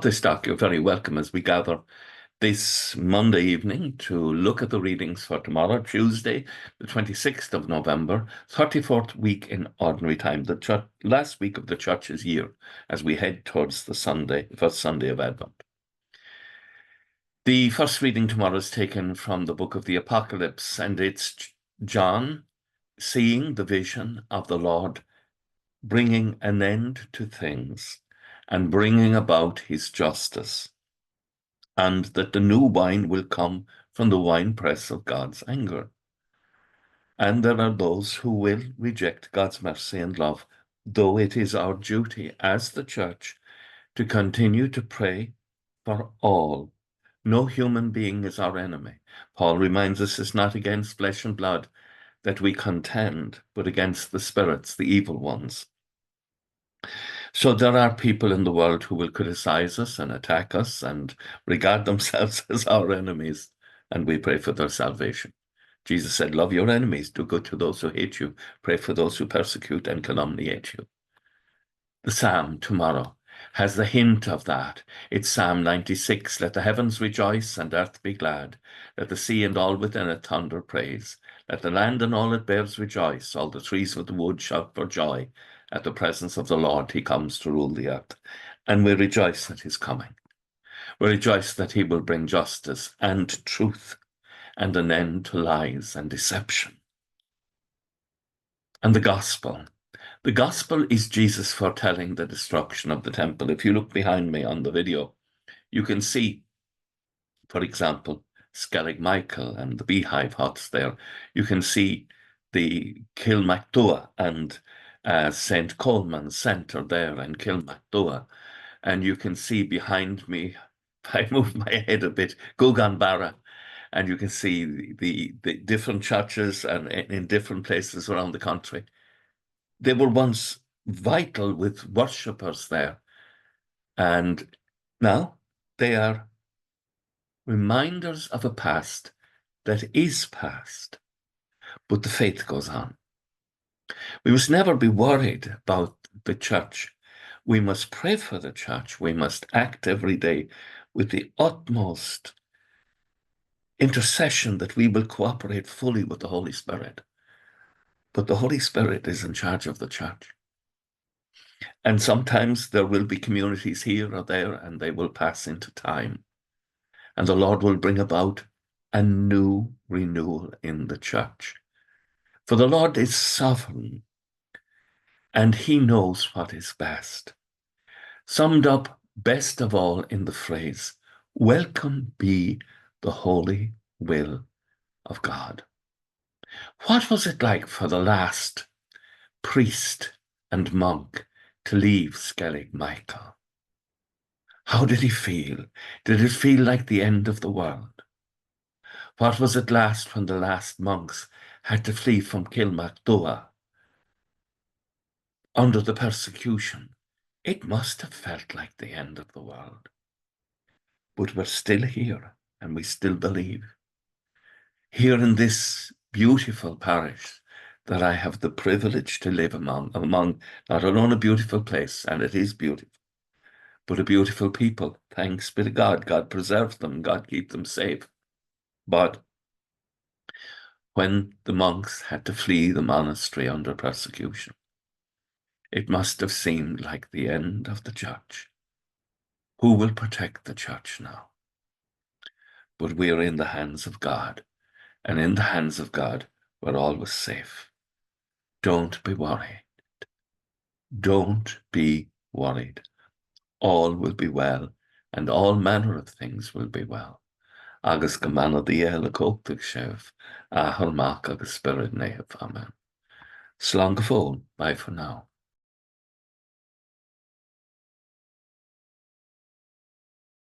Stock, you're very welcome as we gather this Monday evening to look at the readings for tomorrow, Tuesday, the 26th of November, 34th week in Ordinary Time, the last week of the Church's year, as we head towards the first Sunday of Advent. The first reading tomorrow is taken from the book of the Apocalypse, and it's John seeing the vision of the Lord bringing an end to things and bringing about his justice, and that the new wine will come from the winepress of God's anger. And there are those who will reject God's mercy and love, though it is our duty as the Church to continue to pray for all. No human being is our enemy. Paul reminds us it's not against flesh and blood that we contend, but against the spirits, the evil ones. So there are people in the world who will criticize us and attack us and regard themselves as our enemies, and we pray for their salvation. Jesus said, love your enemies, do good to those who hate you, pray for those who persecute and calumniate you. The psalm tomorrow has the hint of that. It's Psalm 96. Let the heavens rejoice and earth be glad. Let the sea and all within it thunder praise. Let the land and all it bears rejoice. All the trees of the wood shout for joy. At the presence of the Lord, he comes to rule the earth. And we rejoice at his coming. We rejoice that he will bring justice and truth and an end to lies and deception. And the gospel. The gospel is Jesus foretelling the destruction of the temple. If you look behind me on the video, you can see, for example, Skellig Michael and the beehive huts there. You can see the Kilmacduagh and St. Coleman's Centre there in Kilmacduagh. And you can see behind me, if I move my head a bit, Gougane, and you can see the different churches and in different places around the country. They were once vital with worshippers there, and now they are reminders of a past that is past, but the faith goes on. We must never be worried about the church. We must pray for the church. We must act every day with the utmost intercession that we will cooperate fully with the Holy Spirit. But the Holy Spirit is in charge of the church. And sometimes there will be communities here or there, and they will pass into time. And the Lord will bring about a new renewal in the church. For the Lord is sovereign, and he knows what is best. Summed up best of all in the phrase, welcome be the holy will of God. What was it like for the last priest and monk to leave Skellig Michael? How did he feel? Did it feel like the end of the world? What was it last when the last monks had to flee from Kilmacduagh under the persecution? It must have felt like the end of the world. But we're still here, and we still believe. Here in this beautiful parish that I have the privilege to live among not alone a beautiful place, and it is beautiful, but a beautiful people. Thanks be to God. God preserve them. God keep them safe. But when the monks had to flee the monastery under persecution, it must have seemed like the end of the church. Who will protect the church now? But we are in the hands of God, and in the hands of God, we're always safe. Don't be worried. Don't be worried. All will be well, and all manner of things will be well. Agus go manad le cóchtach sibh, ahar mac agus spirit neiv. Amen. Slán go fóin. Bye for now.